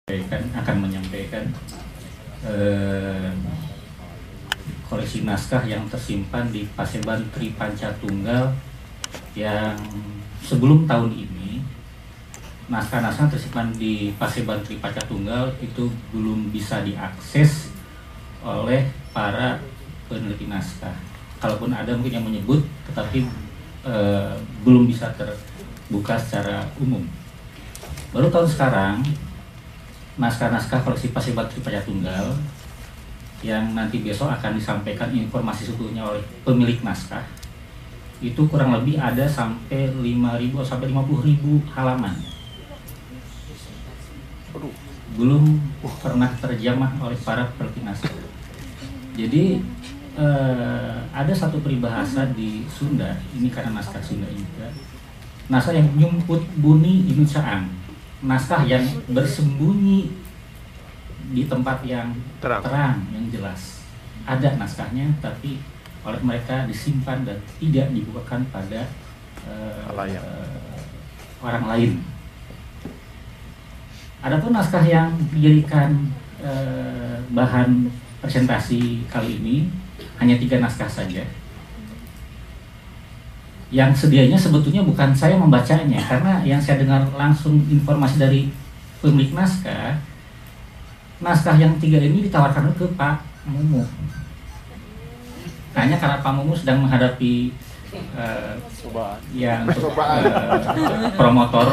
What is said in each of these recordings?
akan menyampaikan koleksi naskah yang tersimpan di Paseban Tri Panca Tunggal yang sebelum tahun ini naskah-naskah tersimpan di Paseban Tri Panca Tunggal itu belum bisa diakses oleh para peneliti naskah. Kalaupun ada mungkin yang menyebut, tetapi belum bisa terbuka secara umum. Baru tahun sekarang naskah-naskah koleksi Paseban Tri Panca Tunggal yang nanti besok akan disampaikan informasi seutuhnya oleh pemilik naskah itu kurang lebih ada sampai 5.000 sampai 50.000 halaman. Belum pernah terjamah oleh para peneliti naskah. Jadi ada satu peribahasa di Sunda, ini karena naskah Sunda juga, naskah yang nyumput bunyi inucaang, naskah yang bersembunyi di tempat yang terang yang jelas. Ada naskahnya, tapi oleh mereka disimpan dan tidak dibukakan pada orang lain. Adapun naskah yang dijadikan bahan presentasi kali ini hanya 3 naskah saja. Yang sedianya sebetulnya bukan saya membacanya, karena yang saya dengar langsung informasi dari pemilik naskah, naskah yang 3 ini ditawarkan ke Pak Mumu. Hanya karena Pak Mumu sedang menghadapi promotor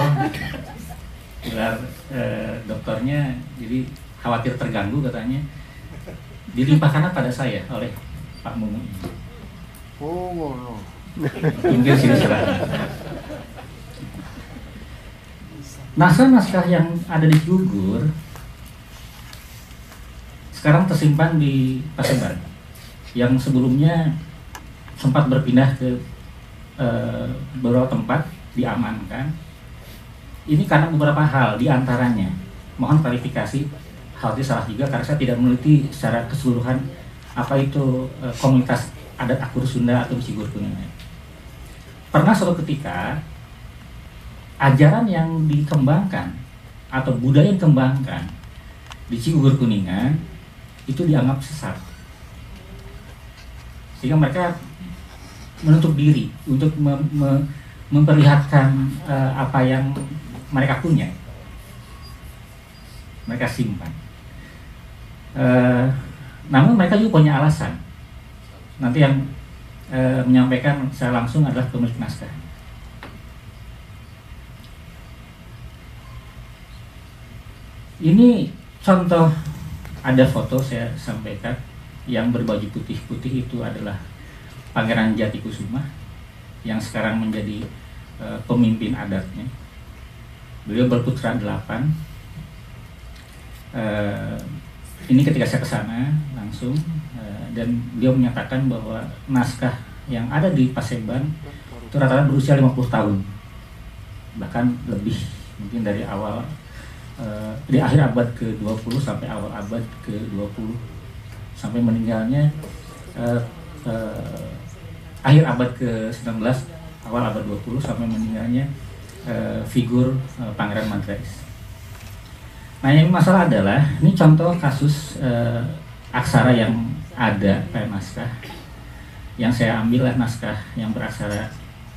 gelar doktornya, jadi khawatir terganggu katanya, dilimpahkan pada saya oleh Pak Mumu. Mungkin sini silakan. Naskah-naskah yang ada di Gugur sekarang tersimpan di Paseban, yang sebelumnya sempat berpindah ke beberapa tempat diamankan. Ini karena beberapa hal, diantaranya mohon klarifikasi, hal itu salah juga karena saya tidak meneliti secara keseluruhan apa itu komunitas adat Akur Sunda atau Cigur Kuningan. Pernah suatu ketika ajaran yang dikembangkan atau budaya yang dikembangkan di Cigur Kuningan itu dianggap sesat, sehingga mereka menutup diri untuk memperlihatkan apa yang mereka punya, mereka simpan. Namun mereka juga punya alasan. Nanti yang menyampaikan secara langsung adalah pemilik naskah. Ini contoh, ada foto saya sampaikan yang berbaju putih-putih itu adalah Pangeran Jatikusuma yang sekarang menjadi pemimpin adatnya. Beliau berputra 8. Ini ketika saya ke sana langsung dan beliau menyatakan bahwa naskah yang ada di Paseban itu rata-rata berusia 50 tahun, bahkan lebih, mungkin dari awal di akhir abad ke-20 sampai awal abad ke-20, sampai meninggalnya akhir abad ke-19 awal abad 20 sampai meninggalnya figur Pangeran Mandrais. Nah, yang masalah adalah ini contoh kasus aksara yang ada pada naskah. Yang saya ambil lah naskah yang beraksara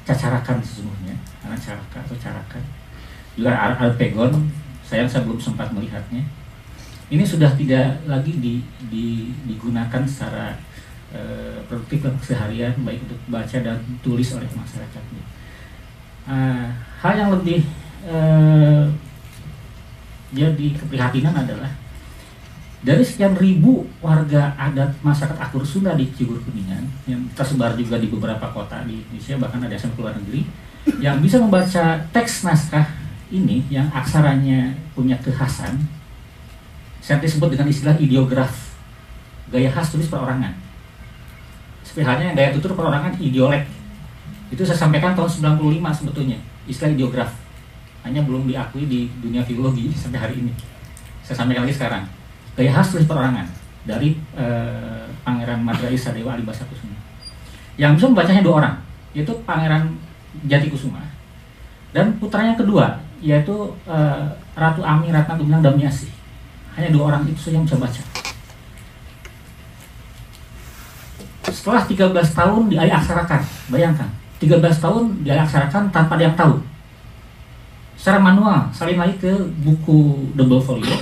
cacarakan sesungguhnya, karena caraka atau carakan. Juga Alpegon, saya belum sempat melihatnya. Ini sudah tidak lagi digunakan secara produktif dalam keseharian, baik untuk baca dan tulis oleh masyarakat. Hal yang lebih jadi keprihatinan adalah dari sekian ribu warga adat masyarakat Akur Sunda di Cigur Kuningan yang tersebar juga di beberapa kota di Indonesia, bahkan ada yang keluar negeri, yang bisa membaca teks naskah ini yang aksaranya punya kekhasan, saya disebut dengan istilah ideograf, gaya khas tulis perorangan. Seperti halnya gaya tutur perorangan idiolek. Itu saya sampaikan tahun 95 sebetulnya, istilah ideograf. Hanya belum diakui di dunia filologi sampai hari ini. Saya sampaikan lagi sekarang. Gaya khas tulis perorangan dari Pangeran Mandrais Sadewa Alibasa Kusuma. Yang bisa membacanya 2 orang, yaitu Pangeran Jatikusuma dan putranya kedua, yaitu Ratu Ami Ratna Gemilang Damiasih. hanya 2 orang itu saja yang bisa baca. Setelah 13 tahun diaksarakan, bayangkan 13 tahun diaksarakan tanpa ada yang tahu. Secara manual, salin lagi ke buku double folio,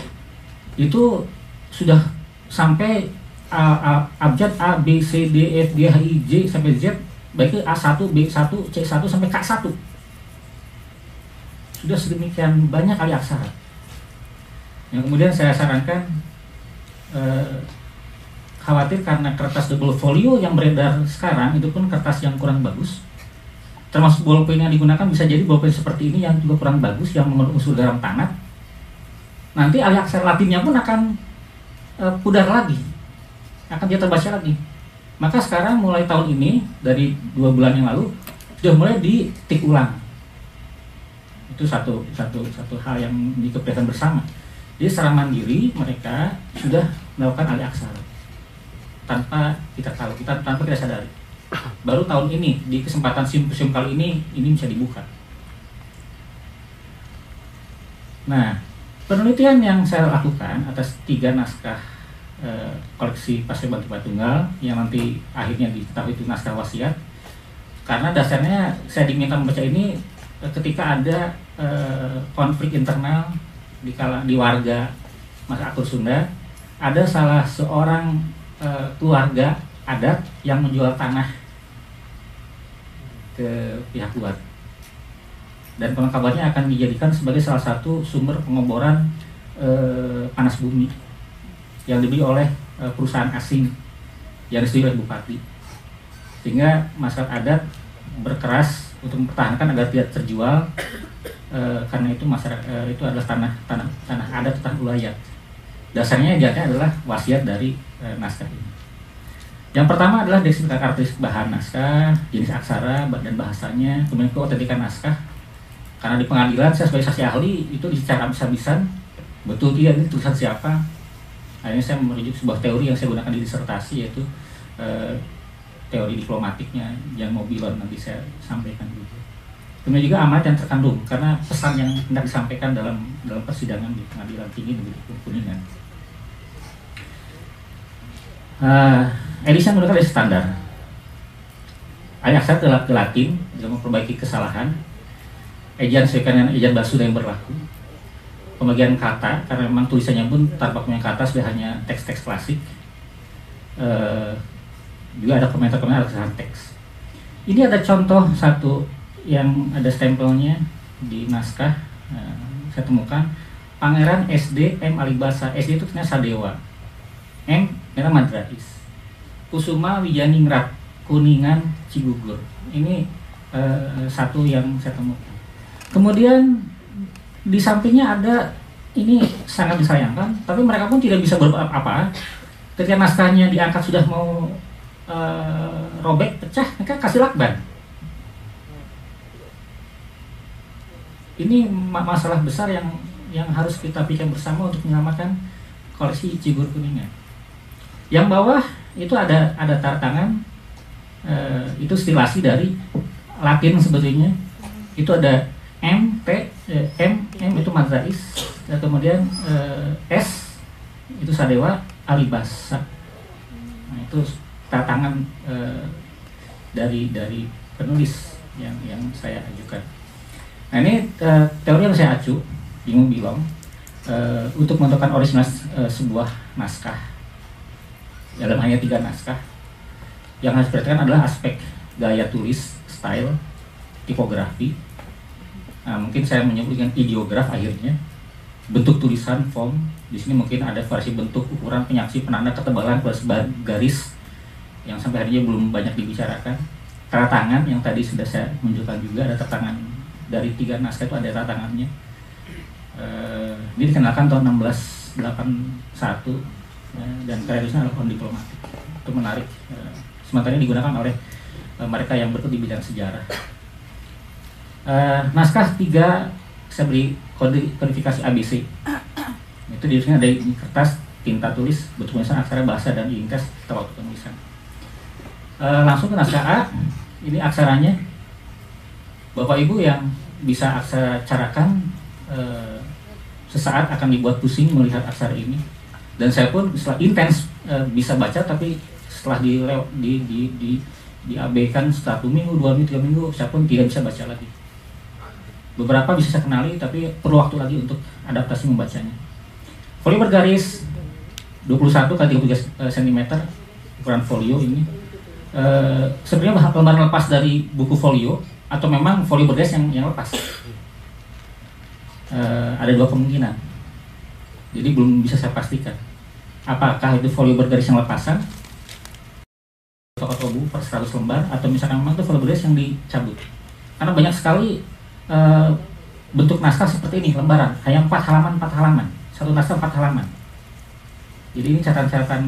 itu sudah sampai abjad A, B, C, D, F, G, H, I, J sampai Z, baik ke A1, B1, C1 sampai K1. Sudah sedemikian banyak kali aksara. Yang kemudian saya sarankan, khawatir karena kertas double folio yang beredar sekarang itu pun kertas yang kurang bagus, termasuk bolpen yang digunakan bisa jadi bolpen seperti ini yang juga kurang bagus, yang mengandung unsur garam tanah. Nanti alih aksara Latinnya pun akan pudar lagi, akan tidak terbaca lagi. Maka sekarang mulai tahun ini, dari 2 bulan yang lalu sudah mulai ditik ulang. Itu satu hal yang dikeprihatinan bersama. Jadi secara mandiri mereka sudah melakukan alih aksara tanpa kita tahu, tanpa kita sadari. Baru tahun ini di kesempatan simposium kali ini bisa dibuka. Nah, penelitian yang saya lakukan atas 3 naskah koleksi Pasir Batu Tunggal yang nanti akhirnya diketahui itu naskah wasiat. Karena dasarnya saya diminta membaca ini ketika ada konflik internal di warga masyarakat Atur Sunda. Ada salah seorang keluarga adat yang menjual tanah ke pihak luar, dan konon kabarnya akan dijadikan sebagai salah satu sumber pengoboran panas bumi yang dibeli oleh perusahaan asing yang disetujui oleh bupati, sehingga masyarakat adat berkeras untuk mempertahankan agar tidak terjual, karena itu masyarakat itu adalah tanah adat, tanah ulayat. Dasarnya adalah wasiat dari naskah ini. Yang pertama adalah deskripsi karakteristik bahan naskah, jenis aksara dan bahasanya, kemudian keotentikan naskah. Karena di pengadilan saya sebagai saksi ahli itu dicari habis-habisan, betul tidak ini tulisan siapa. Akhirnya saya merujuk sebuah teori yang saya gunakan di disertasi, yaitu teori diplomatiknya yang Mobilon, nanti saya sampaikan dulu. Kemudian juga amanat yang terkandung, karena pesan yang hendak disampaikan dalam persidangan di Pengadilan Tinggi Negeri Kuningan. Edisi menggunakan edisi standar. Alih aksara ke Latin untuk memperbaiki kesalahan. Ejaan sesuaikan dengan ejaan Basuda yang berlaku. Pembagian kata, karena memang tulisannya pun tanpa punya kata, sudah hanya teks-teks klasik. Juga ada komentar-komentar kesalahan teks. Ini ada contoh satu yang ada stempelnya di naskah. Saya temukan Pangeran SD M Alibasa. SD itu ternyata Sadewa. M merah Madrais. Kusuma Wijaningrat Kuningan Cigugur. Ini satu yang saya temukan. Kemudian di sampingnya ada, ini sangat disayangkan, tapi mereka pun tidak bisa berbuat apa-apa. Ketika naskahnya diangkat sudah mau robek, pecah, mereka kasih lakban. Ini masalah besar yang harus kita pikirkan bersama untuk menyelamatkan koleksi Cigur Kuningan. Yang bawah itu ada tanda tangan, itu stilasi dari Latin sebetulnya. Itu ada M itu Madrais, kemudian S itu Sadewa, Alibasa. Nah, itu tanda tangan dari penulis yang saya ajukan. Nah, ini teori yang saya acu di Mobilon untuk menentukan orisinal sebuah naskah. Dalam hanya 3 naskah, yang harus diperhatikan adalah aspek gaya tulis, style, tipografi. Nah, mungkin saya menyebut dengan ideograf akhirnya, bentuk tulisan, form. Di sini mungkin ada variasi bentuk, ukuran, penyaksi, penanda, ketebalan, garis yang sampai hari ini belum banyak dibicarakan. Tanda tangan yang tadi sudah saya menunjukkan juga, ada tanda tangan dari 3 naskah itu ada tanda tangannya. Ini dikenalkan tahun 1681. Dan karyanya adalah on diplomatik. Itu menarik. Sementara ini digunakan oleh mereka yang bergelut di bidang sejarah. Naskah 3 saya beri kodifikasi ABC. Itu di sini ada kertas, tinta tulis, bentuk tulisan, aksara, bahasa, dan ringkas atau waktu penulisan. Langsung ke naskah A. Ini aksaranya. Bapak Ibu yang bisa aksara carakan, sesaat akan dibuat pusing melihat aksara ini. Dan saya pun setelah intens bisa baca, tapi setelah diabaikan setelah 1 minggu, 2 minggu, 3 minggu, saya pun tidak bisa baca lagi. Beberapa bisa saya kenali, tapi perlu waktu lagi untuk adaptasi membacanya. Folio bergaris 21 x 33 cm ukuran folio ini. Sebenarnya lembaran lepas dari buku folio atau memang folio bergaris yang lepas. Ada 2 kemungkinan. Jadi belum bisa saya pastikan apakah itu folio bergaris yang lepasan atau buku per 100 lembar, atau misalkan memang itu folio bergaris yang dicabut. Karena banyak sekali bentuk naskah seperti ini, lembaran hanya 4 halaman, satu naskah 4 halaman. Jadi ini catatan-catatan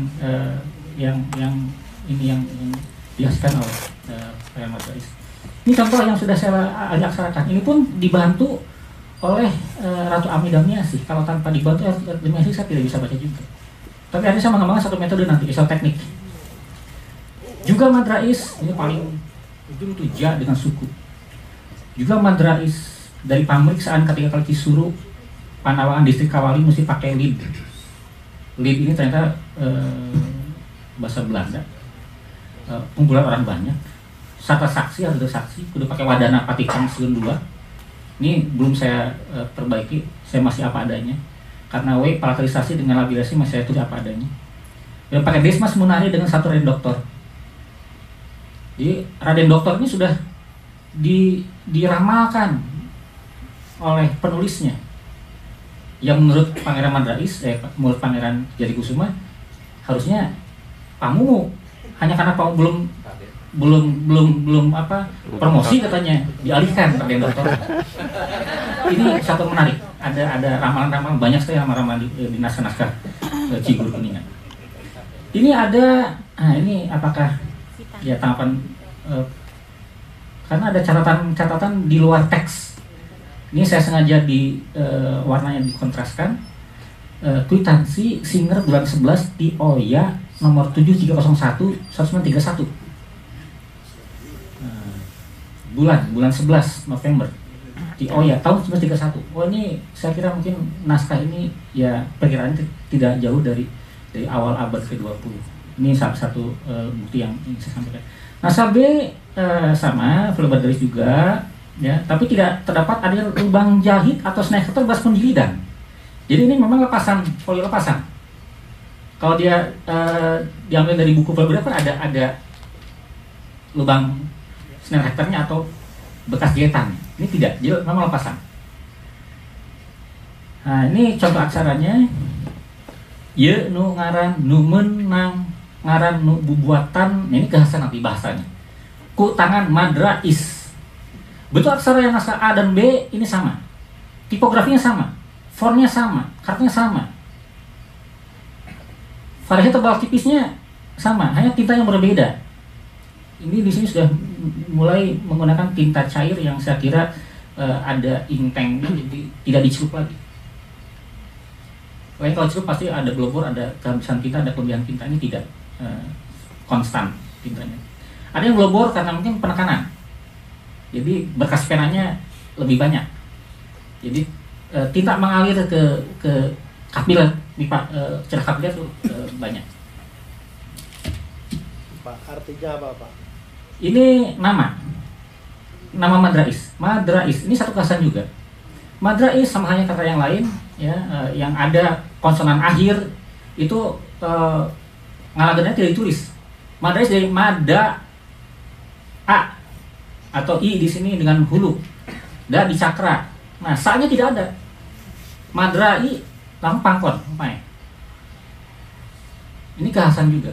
yang dihasilkan oleh Mas Rais. Ini contoh yang sudah saya aksarakan. Ini pun dibantu oleh Ratu Amidamiasi. Kalau tanpa dibantu Amidamiasi saya tidak bisa baca juga. Tapi akhirnya saya mengembangkan satu metode nanti, isoteknik. Juga Madrais, ini paling ujung itu ja dengan suku. Juga Madrais dari pemeriksaan ketika kali Cisuru, Panawangan distrik Kawali mesti pakai lid. Lid ini ternyata bahasa Belanda. Kumpulan orang banyak. Sata saksi ada saksi, udah pakai wadana patikang seun 2. Ini belum saya perbaiki, saya masih apa adanya. Karena parallelisasi dengan labilasi masih saya tulis apa adanya. Dan pakai Desmas Munari dengan satu Raden Doktor. Jadi Raden Doktor ini sudah diramalkan oleh penulisnya. Yang menurut Pangeran Madrais, menurut Pangeran Jadikusuma harusnya Pamumu, hanya karena Pamumu belum promosi katanya dialihkan Raden Doktor. Ini satu menarik. Ada ramalan-ramalan banyak sekali ramalan di naskah-naskah Ci Guru Kuningan. Ini ada, ini apakah ya tanggapan karena ada catatan di luar teks. Ini saya sengaja warnanya dikontraskan. Kwitansi Singer bulan 11 di Oya nomor 7301 1931. Bulan 11 November di Oya tahun 1931. Oh ini saya kira mungkin naskah ini ya perkiraan tidak jauh dari awal abad ke-20. Ini salah satu bukti yang ingin saya sampaikan. Naskah B sama folio bergaris juga ya, tapi tidak terdapat ada lubang jahit atau snake cutter bekas penjilidan. Jadi ini memang lepasan, folio lepasan. Kalau dia diambil dari buku folio bergaris kan ada lubang snare hektarnya atau bekas jahitan. Ini tidak, jadi memang lepasan. Nah ini contoh aksaranya. Ye nu ngaran nu menang ngaran nu bubuatan. Nah, ini kekhasan nanti bahasanya. Ku tangan Madrais. Bentuk aksara yang naskah A dan B ini sama. Tipografinya sama, fontnya sama, karakternya sama. Variasi tebal tipisnya sama, hanya tinta yang berbeda. Ini di sini sudah mulai menggunakan tinta cair yang saya kira ada inkengnya, jadi tidak dicelup lagi. Lain kalau celup pasti ada globor, ada kehabisan tinta, ada kelebihan tinta. Ini tidak konstan tintanya. Ada yang globor karena mungkin penekanan. Jadi berkas penanya lebih banyak. Jadi tinta mengalir ke kapiler, celah kapiler itu banyak. Pak, artinya apa, Pak? Ini nama Madrais. Madrais ini satu kekhasan juga. Madrais sama halnya kata yang lain ya, yang ada konsonan akhir itu ngalagennya tidak ditulis. Madrais dari Mada A atau I di sini dengan hulu. Da di cakra. Nah, sa-nya tidak ada. Madrai langsung pangkon, ini kekhasan juga.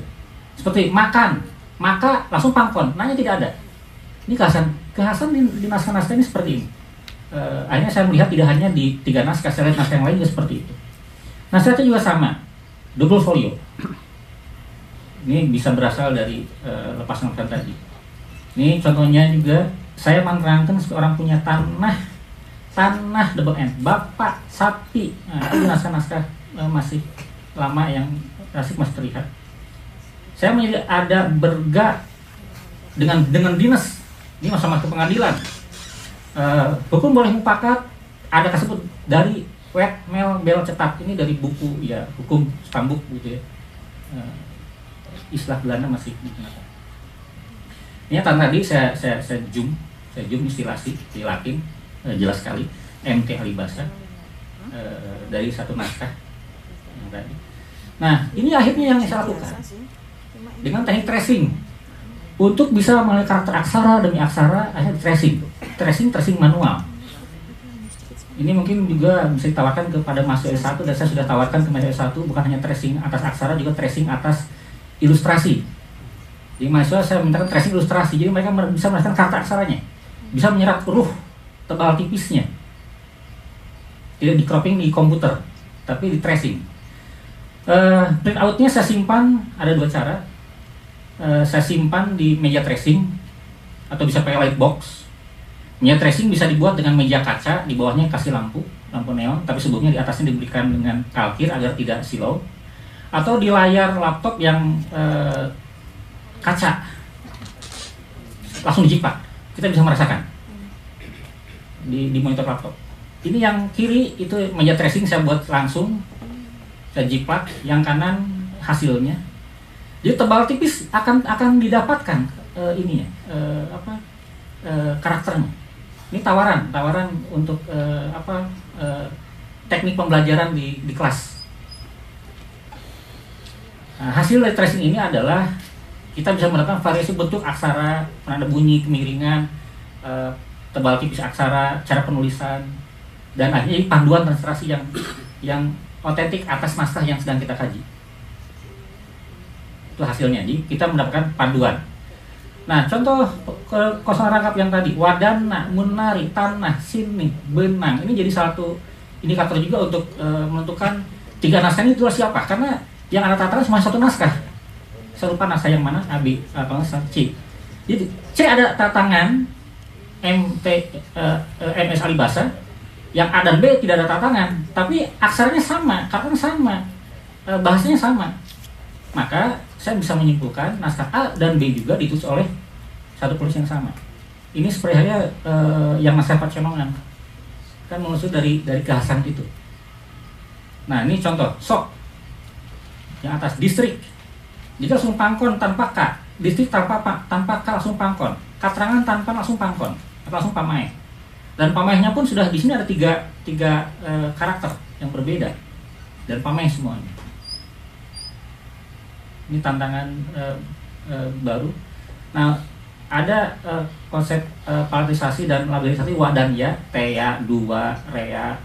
Seperti makan, maka langsung pangkon, nanya tidak ada. Ini kekhasan di naskah-naskah ini seperti ini. Akhirnya saya melihat tidak hanya di 3 naskah, saya lihat naskah yang lain juga seperti itu. Naskah itu juga sama, double folio. Ini bisa berasal dari lepasan-lepasan tadi. Ini contohnya juga, saya menerangkan seorang punya tanah double N, bapak sapi. Nah, itu naskah-naskah masih lama yang klasik masih terlihat. Saya menjadi ada berga dengan dinas. Ini masa-masa pengadilan. Hukum boleh mufakat ada tersebut dari Wet Mel Bel cetak ini dari buku ya hukum Stambuk gitu ya. Istilah Belanda masih digunakan. Ini tadi saya zoom istilasi di Latin jelas sekali MT Alibasa dari satu naskah yang tadi. Nah ini akhirnya yang saya lakukan dengan teknik tracing untuk bisa mengenali karakter aksara demi aksara. Akhirnya tracing manual. Ini mungkin juga bisa ditawarkan kepada mahasiswa S1 dan saya sudah tawarkan ke mahasiswa S1 bukan hanya tracing atas aksara, juga tracing atas ilustrasi. Jadi mahasiswa saya mintakan tracing ilustrasi, jadi mereka bisa merasakan karakter aksaranya, bisa menyerap ruh tebal tipisnya, tidak di cropping di komputer, tapi di tracing. Print outnya saya simpan ada dua cara. Saya simpan di meja tracing atau bisa pakai lightbox. Meja tracing bisa dibuat dengan meja kaca, di bawahnya kasih lampu neon, tapi sebelumnya di atasnya diberikan dengan kalkir agar tidak silau. Atau di layar laptop yang kaca, langsung dijiplak, kita bisa merasakan di monitor laptop. Ini yang kiri itu meja tracing saya buat langsung, saya jiplak, yang kanan hasilnya. Jadi tebal tipis akan didapatkan karakternya. Ini tawaran untuk teknik pembelajaran di kelas. Nah, hasil dari tracing ini adalah kita bisa mendapatkan variasi bentuk aksara, penanda bunyi, kemiringan, tebal tipis aksara, cara penulisan, dan akhirnya panduan transliterasi yang otentik atas naskah yang sedang kita kaji. Itu hasilnya. Jadi kita mendapatkan panduan. Nah, contoh kosongan rangkap yang tadi, wadana, munari, tanah, sini, benang. Ini jadi satu indikator juga untuk menentukan tiga naskah ini itu siapa. Karena yang ada tataran cuma satu naskah. Saya lupa naskah yang mana, A, B, atau C. Jadi C ada tatangan MS Alibasa, yang A dan B tidak ada tatangan, tapi aksaranya sama, katanya sama, bahasanya sama. Maka saya bisa menyimpulkan naskah A dan B juga ditulis oleh satu penulis yang sama. Ini seperti halnya yang naskah Paconongan, kan mengusut dari kekhasan itu. Nah ini contoh sok yang atas distrik, jika langsung pangkon tanpa K, distrik tanpa K langsung pangkon, katrangan tanpa langsung pangkon atau langsung pamae. Dan pamaehnya pun sudah di sini ada tiga karakter yang berbeda dan pamaeh semuanya. Ini tantangan baru. Nah, ada konsep palatisasi dan labelisasi wa dan ya, tea, dua, rea.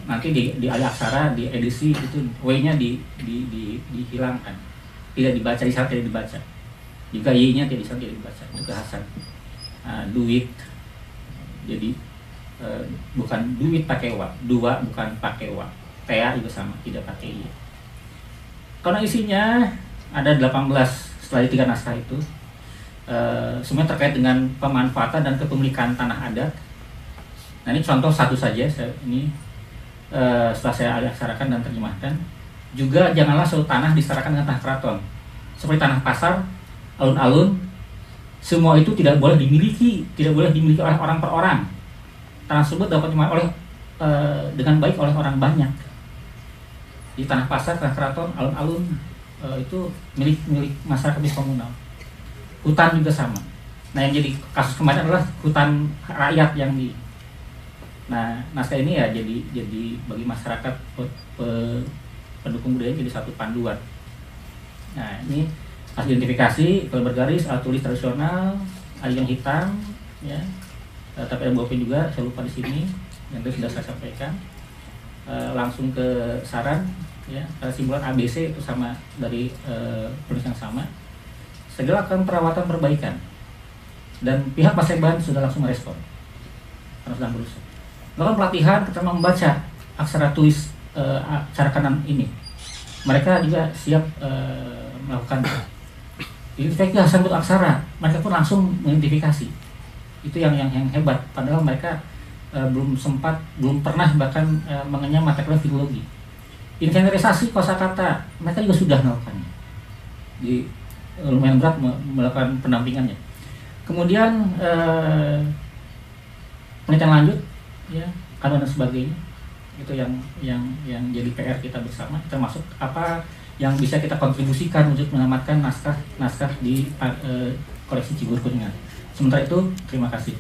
Nanti di alih aksara di edisi itu w-nya dihilangkan, tidak dibaca, di sana tidak dibaca. Juga y-nya tidak dibaca. Itu kekhasan. Duit, jadi bukan duit pakai wa, dua bukan pakai wa, tea juga sama, tidak pakai y. Karena isinya ada 18 setelah 3 naskah itu, semuanya terkait dengan pemanfaatan dan kepemilikan tanah adat. Nah ini contoh satu saja, setelah saya aksarakan dan terjemahkan. Juga janganlah suatu tanah disetarakan dengan tanah keraton, seperti tanah pasar, alun-alun, semua itu tidak boleh dimiliki oleh orang per orang. Tanah tersebut dapat dimiliki dengan baik oleh orang banyak. Di tanah pasar, tanah keraton, alun-alun itu milik masyarakat komunal. Hutan juga sama. Nah yang jadi kasus kemarin adalah hutan rakyat yang di. Nah naskah ini ya jadi bagi masyarakat pendukung budaya jadi satu panduan. Nah ini hasil identifikasi kalau bergaris, alat tulis tradisional, ada yang hitam, ya. Tapi ada bolpen juga, saya lupa di sini yang sudah saya sampaikan. Langsung ke saran, ya, simpulan ABC itu sama dari penulis yang sama. Segera akan perawatan perbaikan dan pihak Paseban sudah langsung merespon karena sedang berusaha. Melakukan pelatihan keterampilan membaca aksara tulis cara kanan ini. Mereka juga siap melakukan identifikasi bentuk aksara. Mereka pun langsung mengidentifikasi. Itu yang hebat. Padahal mereka belum pernah bahkan mengenyam mata kuliah filologi. Inventarisasi kosakata mereka juga sudah melakukannya. Di lumayan berat melakukan pendampingannya. Kemudian penelitian lanjut, ya, kanun dan sebagainya. Itu yang jadi PR kita bersama, termasuk apa yang bisa kita kontribusikan untuk menyelamatkan naskah di koleksi Cigugur Kuningan. Sementara itu, terima kasih.